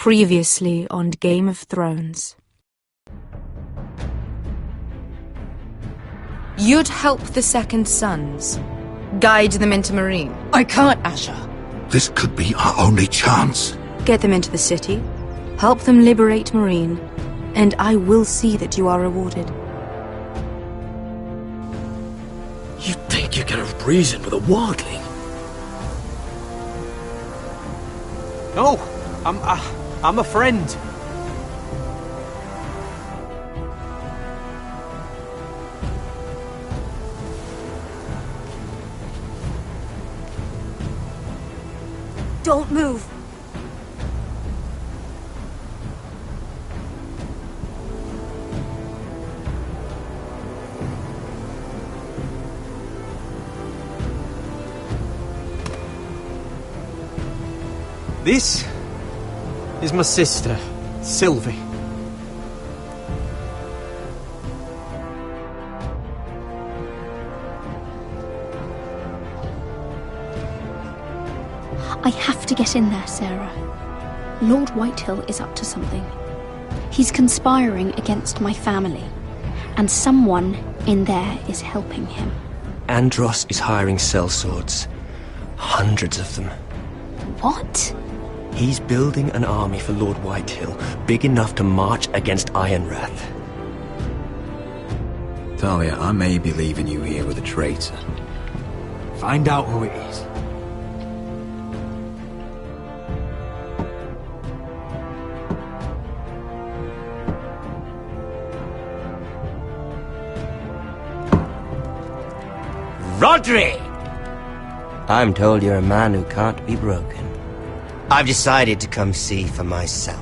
Previously on Game of Thrones. You'd help the Second Sons. Guide them into Meereen. I can't, Asher. This could be our only chance. Get them into the city. Help them liberate Meereen. And I will see that you are rewarded. You think you can reason with a wardling? No, I'm a friend. Don't move. This is my sister, Sylvie. I have to get in there, Sarah. Lord Whitehill is up to something. He's conspiring against my family, and someone in there is helping him. Andros is hiring sellswords. Hundreds of them. What? He's building an army for Lord Whitehill, big enough to march against Ironrath. Talia, I may be leaving you here with a traitor. Find out who it is. Rodri! I'm told you're a man who can't be broken. I've decided to come see for myself.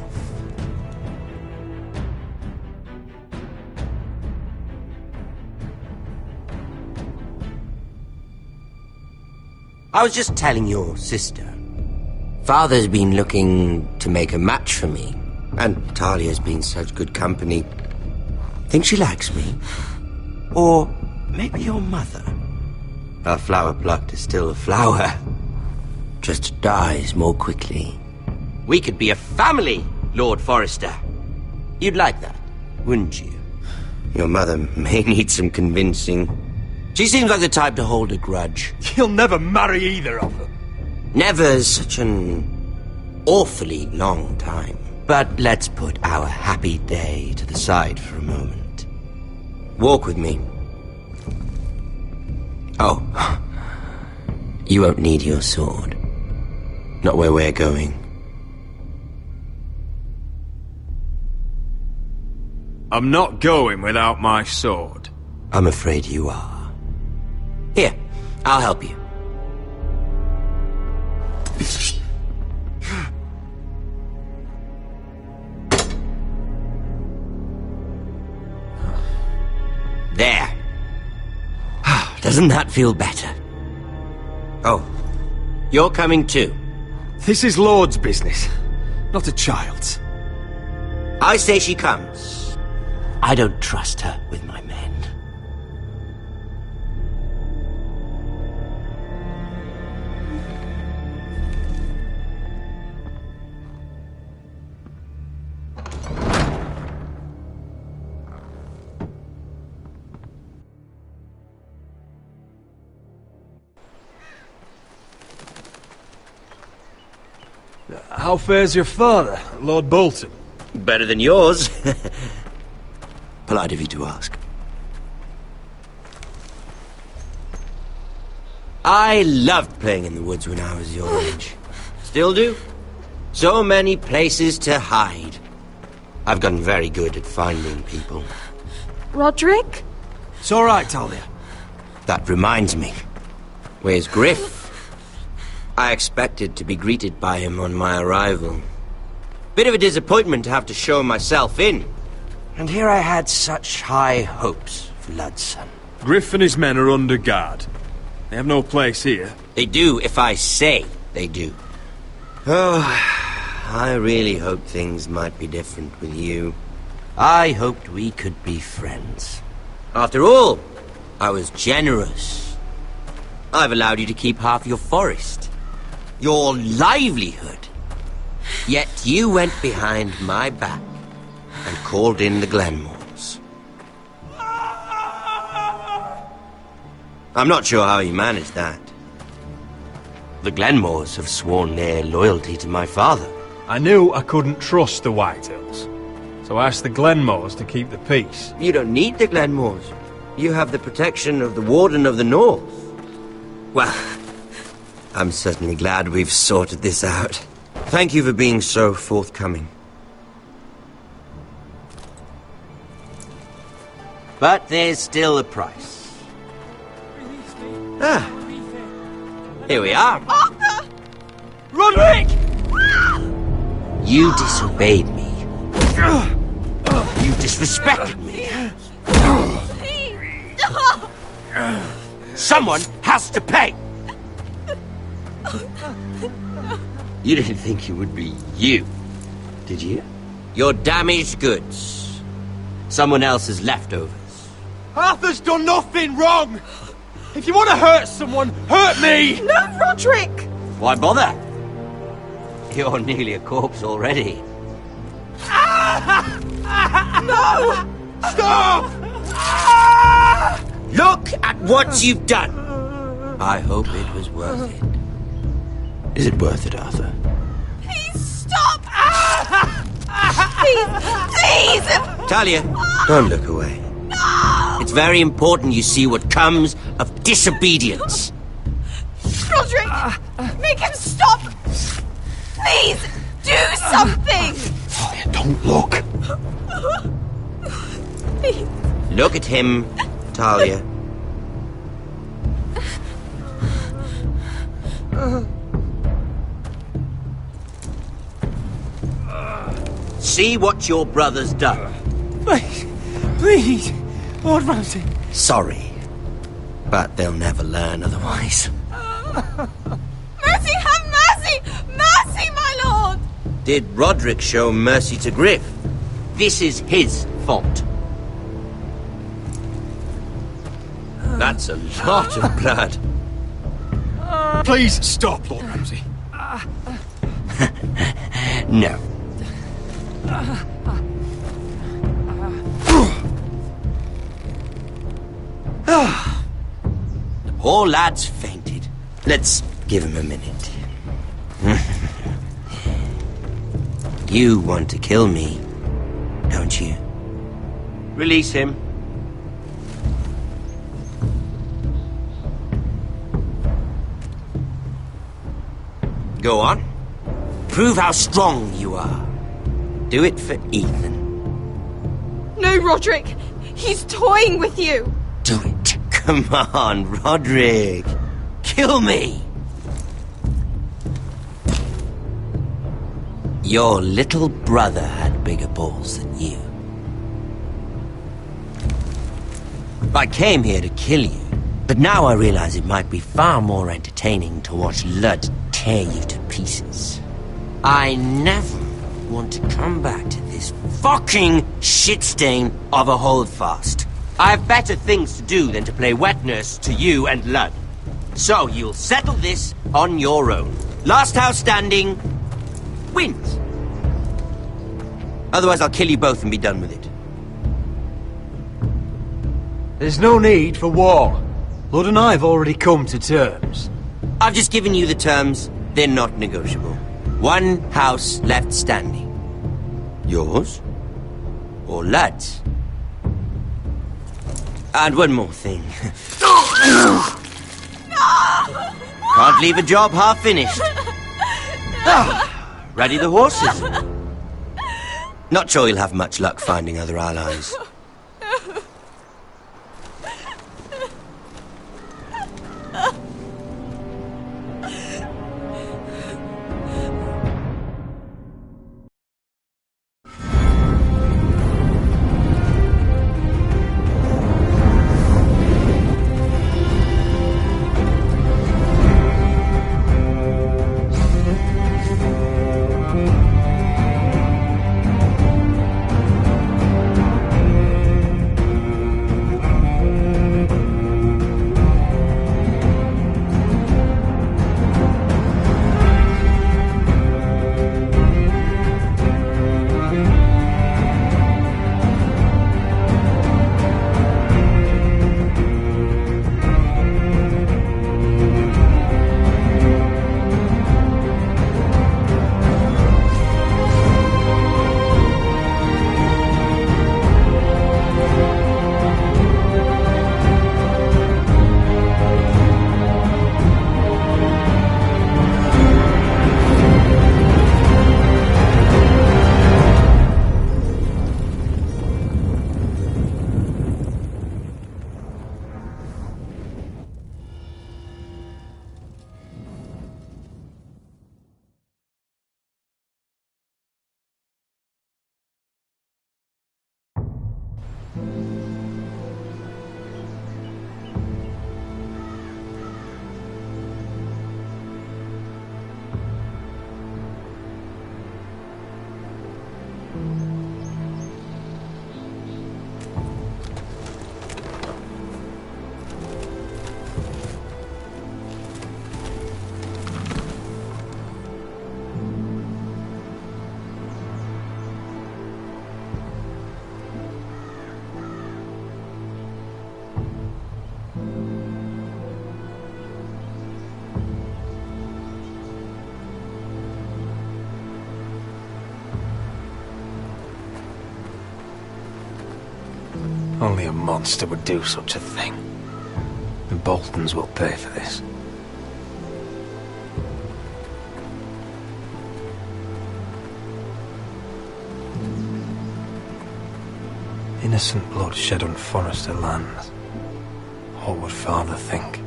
I was just telling your sister. Father's been looking to make a match for me, and Talia's been such good company. Think she likes me? Or maybe your mother? A flower plucked is still a flower. Just dies more quickly. We could be a family, Lord Forrester. You'd like that, wouldn't you? Your mother may need some convincing. She seems like the type to hold a grudge. You'll never marry either of them. Never's such an awfully long time. But let's put our happy day to the side for a moment. Walk with me. Oh, you won't need your sword. Not where we're going. I'm not going without my sword. I'm afraid you are. Here, I'll help you. There. Doesn't that feel better? Oh, you're coming too. This is Lord's business, not a child's. I say she comes. I don't trust her with my men. How fares your father, Lord Bolton? Better than yours. Polite of you to ask. I loved playing in the woods when I was your age. Still do. So many places to hide. I've gotten very good at finding people. Roderick? It's all right, Talia. That reminds me. Where's Griff? I expected to be greeted by him on my arrival. Bit of a disappointment to have to show myself in. And here I had such high hopes for Ludson. Griff and his men are under guard. They have no place here. They do if I say they do. Oh, I really hoped things might be different with you. I hoped we could be friends. After all, I was generous. I've allowed you to keep half your forest. Your livelihood. Yet you went behind my back and called in the Glenmores. I'm not sure how you managed that. The Glenmores have sworn their loyalty to my father. I knew I couldn't trust the Whitehills, so I asked the Glenmores to keep the peace. You don't need the Glenmores. You have the protection of the Warden of the North. Well, I'm certainly glad we've sorted this out. Thank you for being so forthcoming. But there's still a price. Ah. Here we are. Arthur! Roderick! You disobeyed me. You disrespected me. Please! Stop! Someone has to pay! You didn't think it would be you, did you? Your damaged goods. Someone else's leftovers. Arthur's done nothing wrong! If you want to hurt someone, hurt me! No, Roderick! Why bother? You're nearly a corpse already. No! Stop! Look at what you've done! I hope it was worth it. Is it worth it, Arthur? Please stop! Please! Please! Talia, don't look away. No! It's very important you see what comes of disobedience. Roderick! Make him stop! Please! Do something! Talia, don't look. Please! Look at him, Talia. See what your brother's done. Please, please, Lord Ramsay. Sorry, but they'll never learn otherwise. Mercy, have mercy! Mercy, my lord! Did Roderick show mercy to Griff? This is his fault. That's a lot of blood. Please stop, Lord Ramsay. No. The poor lad's fainted. Let's give him a minute. You want to kill me, don't you? Release him. Go on. Prove how strong you are. Do it for Ethan. No, Roderick! He's toying with you! Do it. Come on, Roderick. Kill me. Your little brother had bigger balls than you. I came here to kill you, but now I realize it might be far more entertaining to watch Lud tear you to pieces. I never want to come back to this fucking shit stain of a holdfast. I have better things to do than to play wet nurse to you and Lud. So you'll settle this on your own. Last house standing wins. Otherwise I'll kill you both and be done with it. There's no need for war. Lord and I have already come to terms. I've just given you the terms. They're not negotiable. One house left standing. Yours or Lud's? And one more thing. Can't leave a job half finished. Ready the horses? Not sure you'll have much luck finding other allies. Only a monster would do such a thing. The Boltons will pay for this. Innocent blood shed on forested lands. What would Father think?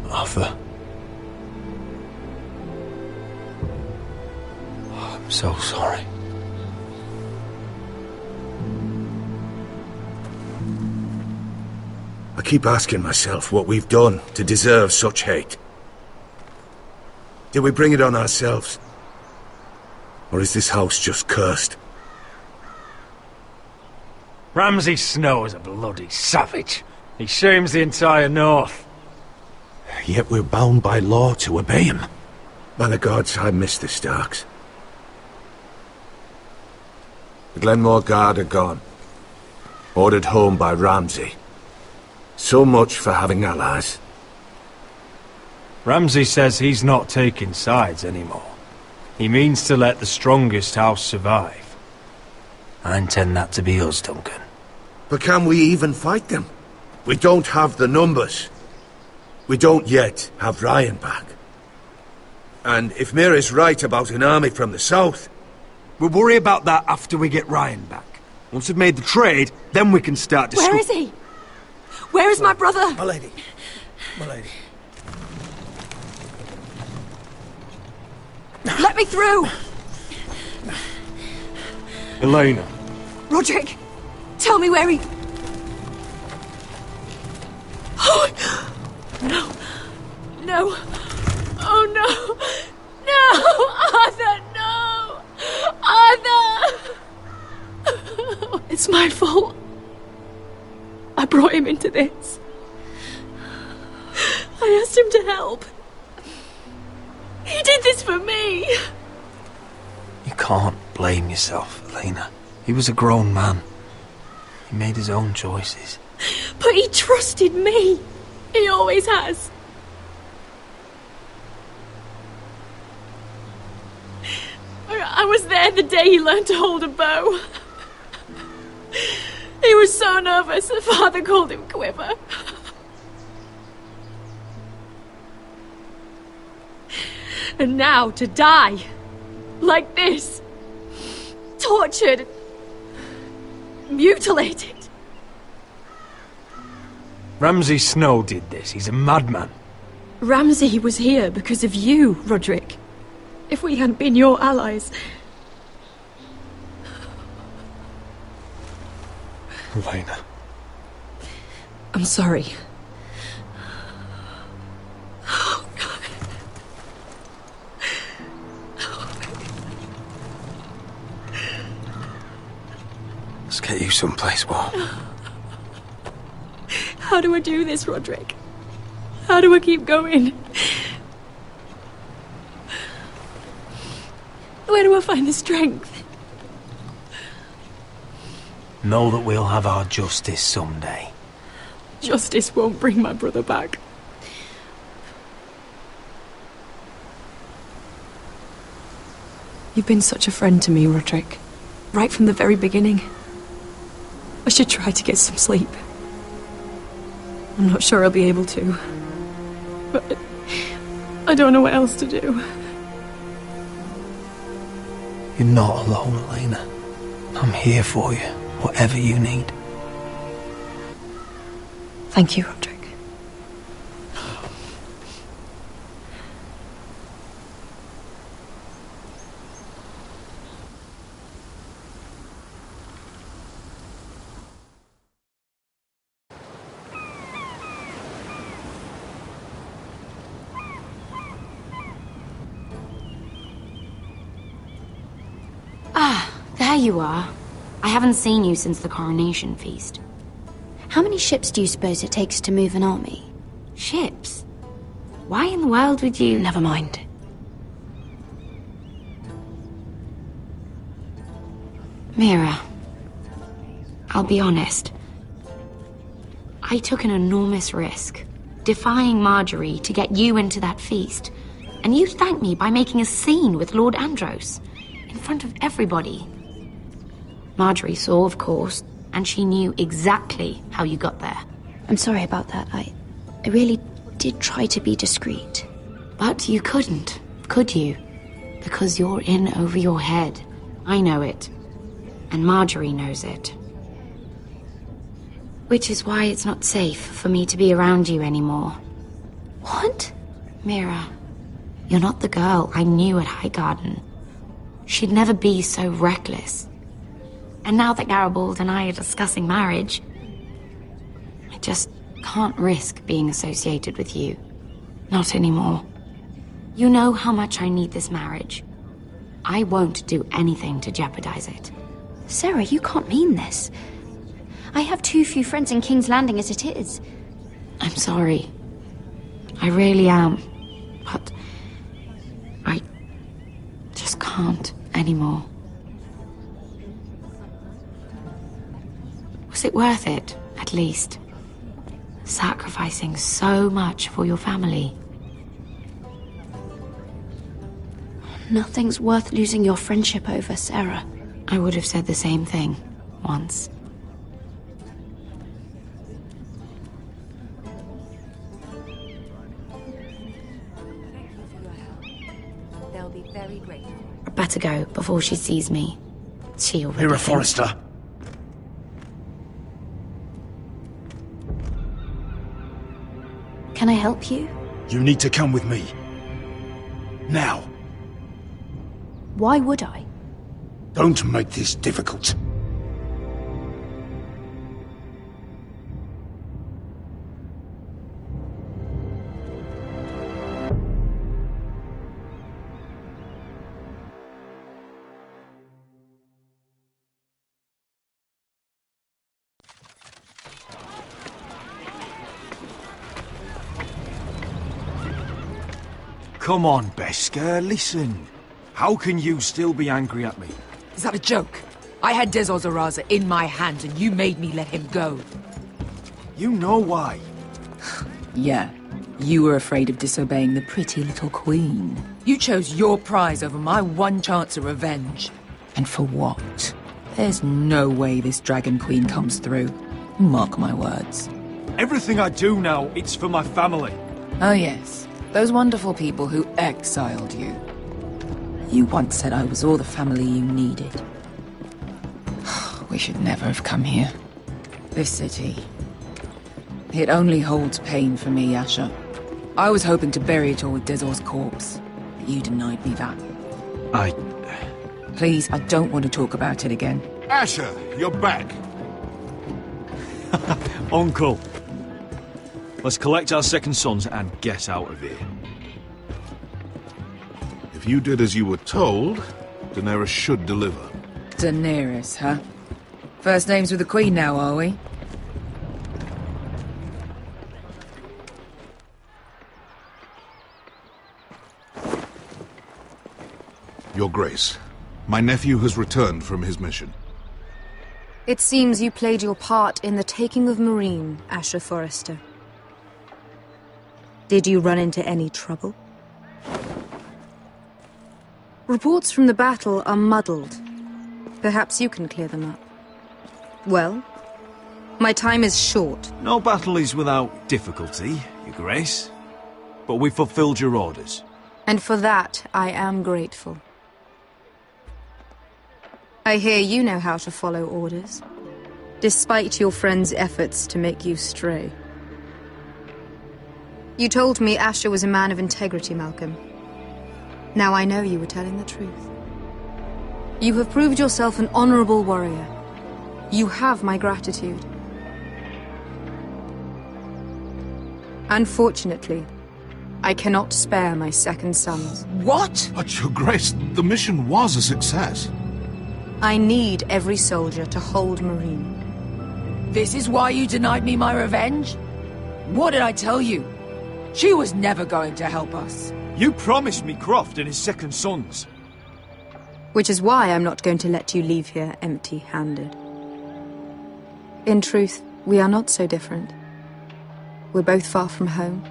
Arthur. Oh, I'm so sorry. I keep asking myself what we've done to deserve such hate. Did we bring it on ourselves? Or is this house just cursed? Ramsay Snow is a bloody savage. He shames the entire North. Yet we're bound by law to obey him. By the gods, I miss the Starks. The Glenmore Guard are gone. Ordered home by Ramsay. So much for having allies. Ramsay says he's not taking sides anymore. He means to let the strongest house survive. I intend that to be us, Duncan. But can we even fight them? We don't have the numbers. We don't yet have Ryan back. And if Mira's right about an army from the south... We'll worry about that after we get Ryan back. Once we've made the trade, then we can start to... Where is he? Where is my brother? My lady. My lady. Let me through! Elena. Roderick, tell me where he... Oh, no. No. Oh, no. No! Arthur, no! Arthur! It's my fault. I brought him into this. I asked him to help. He did this for me. You can't blame yourself, Elena. He was a grown man. He made his own choices. But he trusted me. He always has. I was there the day he learned to hold a bow. He was so nervous that Father called him Quiver. And now to die. Like this. Tortured. Mutilated. Ramsay Snow did this. He's a madman. Ramsay was here because of you, Roderick. If we hadn't been your allies... Elena. I'm sorry. Let's get you someplace warm. How do I do this, Roderick? How do I keep going? Where do I find the strength? Know that we'll have our justice someday. Justice won't bring my brother back. You've been such a friend to me, Roderick. Right from the very beginning. I should try to get some sleep. I'm not sure I'll be able to. But I don't know what else to do. You're not alone, Elena. I'm here for you. Whatever you need. Thank you, Roderick. There you are. I haven't seen you since the coronation feast. How many ships do you suppose it takes to move an army? Ships? Why in the world would you... Never mind. Mira, I'll be honest. I took an enormous risk, defying Marjorie to get you into that feast. And you thanked me by making a scene with Lord Andros, in front of everybody. Marjorie saw, of course, and she knew exactly how you got there. I'm sorry about that. I really did try to be discreet. But you couldn't, could you? Because you're in over your head. I know it. And Marjorie knows it. Which is why it's not safe for me to be around you anymore. What? Mira, you're not the girl I knew at Highgarden. She'd never be so reckless. And now that Garibald and I are discussing marriage, I just can't risk being associated with you. Not anymore. You know how much I need this marriage. I won't do anything to jeopardize it. Sarah, you can't mean this. I have too few friends in King's Landing as it is. I'm sorry. I really am. But I just can't anymore. Was it worth it, at least? Sacrificing so much for your family. Nothing's worth losing your friendship over, Sarah. I would have said the same thing, once. They'll be very grateful. I'd better go before she sees me. She already Mira thinks- Forrester. Can I help you? You need to come with me. Now. Why would I? Don't make this difficult. Come on, Beskar, listen. How can you still be angry at me? Is that a joke? I had Dezor Zaraza in my hands and you made me let him go. You know why. Yeah, you were afraid of disobeying the pretty little queen. You chose your prize over my one chance of revenge. And for what? There's no way this Dragon Queen comes through. Mark my words. Everything I do now, it's for my family. Oh yes, those wonderful people who exiled you. You once said I was all the family you needed. We should never have come here. This city. It only holds pain for me, Asher. I was hoping to bury it all with Dezor's corpse, but you denied me that. Please, I don't want to talk about it again. Asher, you're back. Uncle. Let's collect our second sons and get out of here. If you did as you were told, Daenerys should deliver. Daenerys, huh? First names with the Queen now, are we? Your Grace, my nephew has returned from his mission. It seems you played your part in the taking of Meereen, Asher Forrester. Did you run into any trouble? Reports from the battle are muddled. Perhaps you can clear them up. Well, my time is short. No battle is without difficulty, Your Grace. But we fulfilled your orders. And for that, I am grateful. I hear you know how to follow orders. despite your friend's efforts to make you stray. You told me Asher was a man of integrity, Malcolm. Now I know you were telling the truth. You have proved yourself an honorable warrior. You have my gratitude. Unfortunately, I cannot spare my second sons. What? But, Your Grace, the mission was a success. I need every soldier to hold Marine. This is why you denied me my revenge? What did I tell you? She was never going to help us. You promised me Croft and his second sons. Which is why I'm not going to let you leave here empty-handed. In truth, we are not so different. We're both far from home.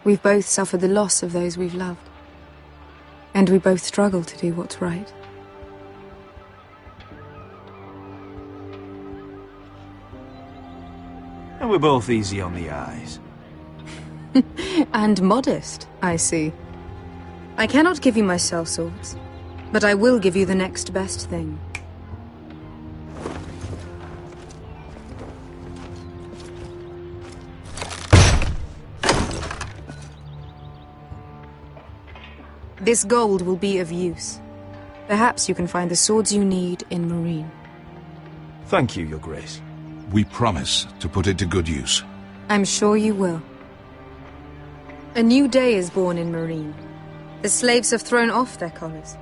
We've both suffered the loss of those we've loved. And we both struggle to do what's right. And we're both easy on the eyes. And modest, I see. I cannot give you my sellswords, but I will give you the next best thing. This gold will be of use. Perhaps you can find the swords you need in Marine. Thank you, Your Grace. We promise to put it to good use. I'm sure you will. A new day is born in Marine. The slaves have thrown off their collars.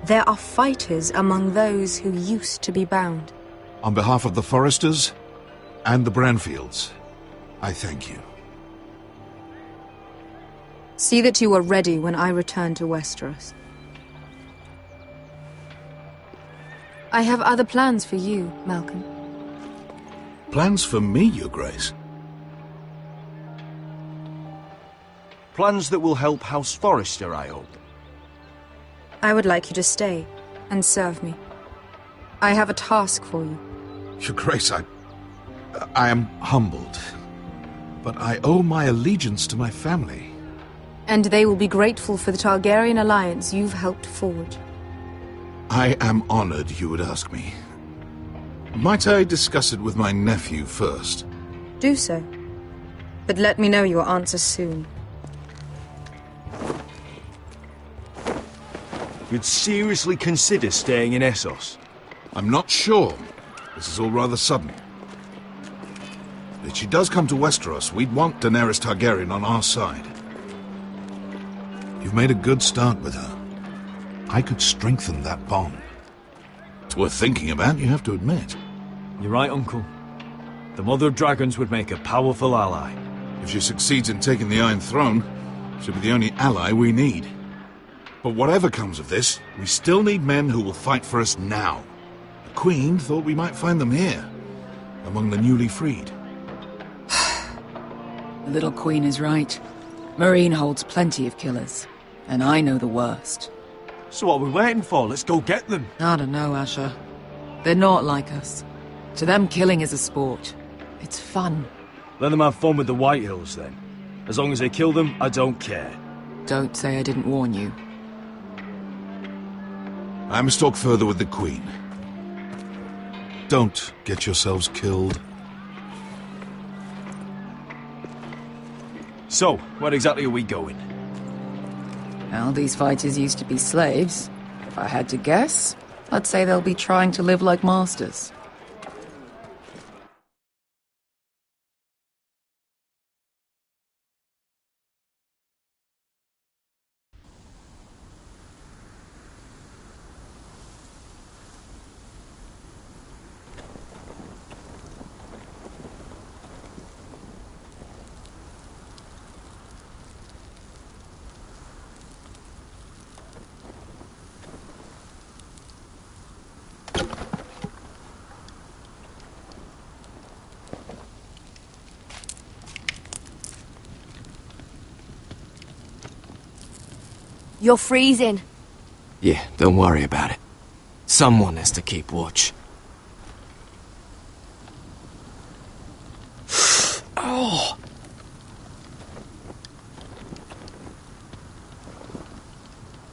There are fighters among those who used to be bound. On behalf of the Foresters and the Branfields, I thank you. See that you are ready when I return to Westeros. I have other plans for you, Malcolm. Plans for me, Your Grace? Plans that will help House Forrester, I hope. I would like you to stay and serve me. I have a task for you. Your Grace, I am humbled, but I owe my allegiance to my family. And they will be grateful for the Targaryen alliance you've helped forge. I am honored you would ask me. Might I discuss it with my nephew first? Do so. But let me know your answer soon. You'd seriously consider staying in Essos? I'm not sure. This is all rather sudden. If she does come to Westeros, we'd want Daenerys Targaryen on our side. You've made a good start with her. I could strengthen that bond. It's worth thinking about, you have to admit. You're right, Uncle. The Mother of Dragons would make a powerful ally. If she succeeds in taking the Iron Throne, she'll be the only ally we need. But whatever comes of this, we still need men who will fight for us now. The Queen thought we might find them here, among the newly freed. The little Queen is right. Marine holds plenty of killers, and I know the worst. So what are we waiting for? Let's go get them. I don't know, Asher. They're not like us. To them, killing is a sport. It's fun. Let them have fun with the White Hills, then. As long as they kill them, I don't care. Don't say I didn't warn you. I must talk further with the Queen. Don't get yourselves killed. So, where exactly are we going? Well, these fighters used to be slaves. If I had to guess, I'd say they'll be trying to live like masters. You're freezing. Yeah, don't worry about it. Someone has to keep watch. Oh!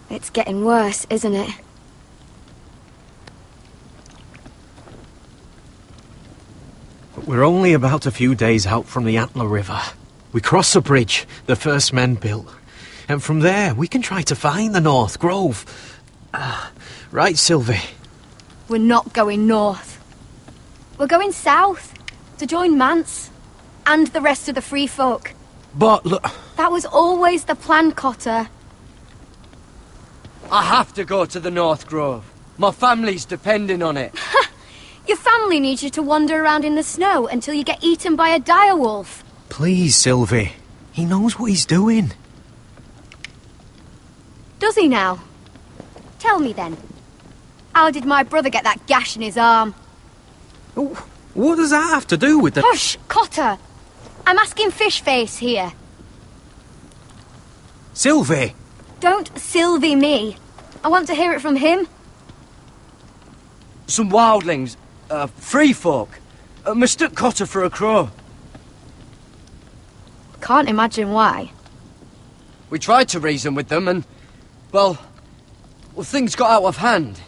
It's getting worse, isn't it? We're only about a few days out from the Antler River. We cross a bridge the first men built. And from there, we can try to find the North Grove. Right, Sylvie? We're not going north. We're going south, to join Mance, and the rest of the free folk. But look... That was always the plan, Cotter. I have to go to the North Grove. My family's depending on it. Your family needs you to wander around in the snow until you get eaten by a direwolf. Please, Sylvie. He knows what he's doing. Does he now? Tell me then. How did my brother get that gash in his arm? What does that have to do with the... Hush, Cotter! I'm asking Fishface here. Sylvie! Don't Sylvie me. I want to hear it from him. Some wildlings, free folk, mistook Cotter for a crow. Can't imagine why. We tried to reason with them and, well, things got out of hand.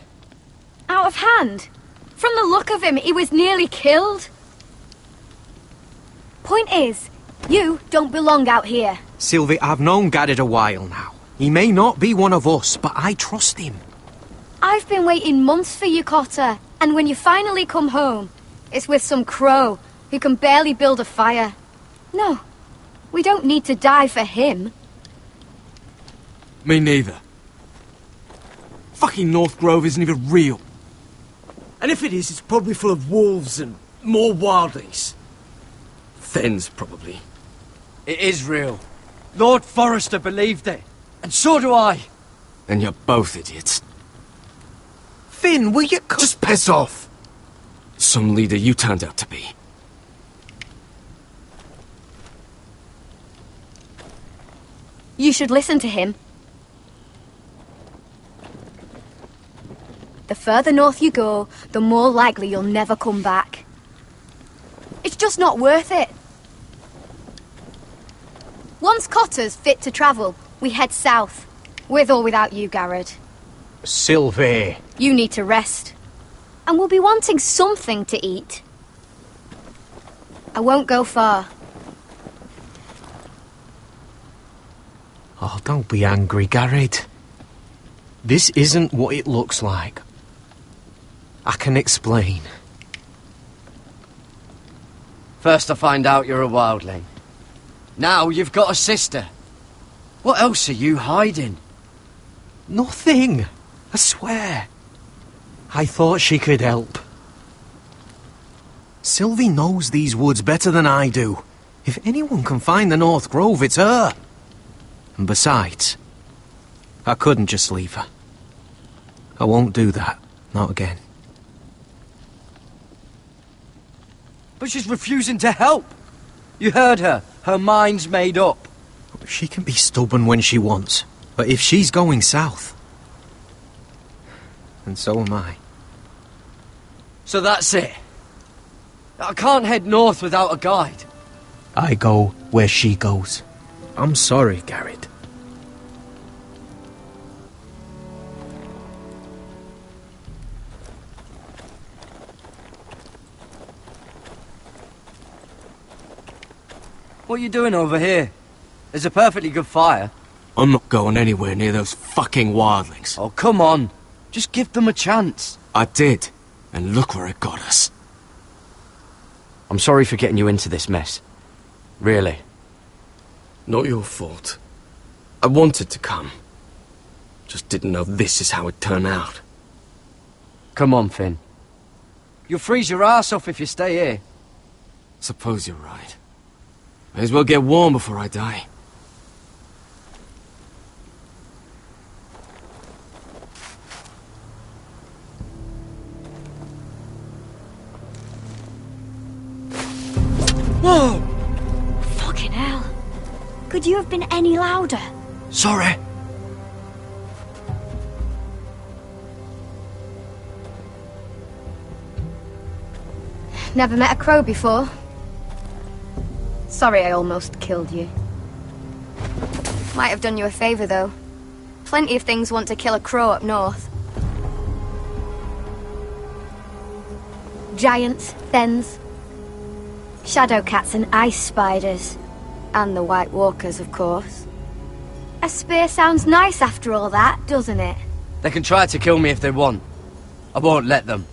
Out of hand? From the look of him, he was nearly killed. Point is, you don't belong out here. Sylvie, I've known Garrett a while now. He may not be one of us, but I trust him. I've been waiting months for you, Cotter, and when you finally come home, it's with some crow who can barely build a fire. No, we don't need to die for him. Me neither. Fucking North Grove isn't even real. And if it is, it's probably full of wolves and more wildlings. Thens, probably. It is real. Lord Forrester believed it. And so do I. And you're both idiots. Finn, will you... Just piss off! Some leader you turned out to be. You should listen to him. The further north you go, the more likely you'll never come back. It's just not worth it. Once Cotter's fit to travel, we head south. With or without you, Garrett. Sylvie. You need to rest. And we'll be wanting something to eat. I won't go far. Oh, don't be angry, Garrett. This isn't what it looks like. I can explain. First I find out you're a wildling. Now you've got a sister. What else are you hiding? Nothing. I swear. I thought she could help. Sylvie knows these woods better than I do. If anyone can find the North Grove, it's her. And besides, I couldn't just leave her. I won't do that. Not again. But she's refusing to help. You heard her. Her mind's made up. She can be stubborn when she wants. But if she's going south, then so am I. So that's it. I can't head north without a guide. I go where she goes. I'm sorry, Garrett. What are you doing over here? There's a perfectly good fire. I'm not going anywhere near those fucking wildlings. Oh, come on. Just give them a chance. I did, and look where it got us. I'm sorry for getting you into this mess. Really. Not your fault. I wanted to come. Just didn't know this is how it'd turn out. Come on, Finn. You'll freeze your ass off if you stay here. Suppose you're right. May as well get warm before I die. Whoa! Fucking hell. Could you have been any louder? Sorry. Never met a crow before. Sorry I almost killed you. Might have done you a favour, though. Plenty of things want to kill a crow up north. Giants, thens. Shadow cats and ice spiders. And the White Walkers, of course. A spear sounds nice after all that, doesn't it? They can try to kill me if they want. I won't let them.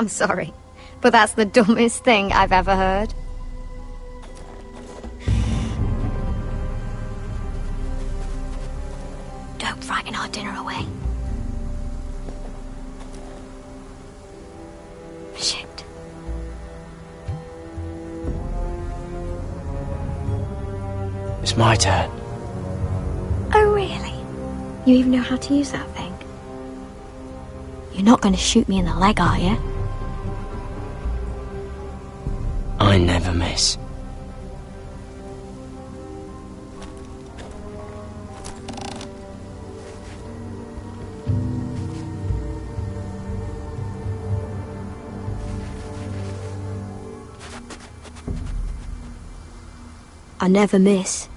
I'm sorry, but that's the dumbest thing I've ever heard. Don't frighten our dinner away. Shit. It's my turn. Oh, really? You even know how to use that thing? You're not going to shoot me in the leg, are you? I never miss. I never miss.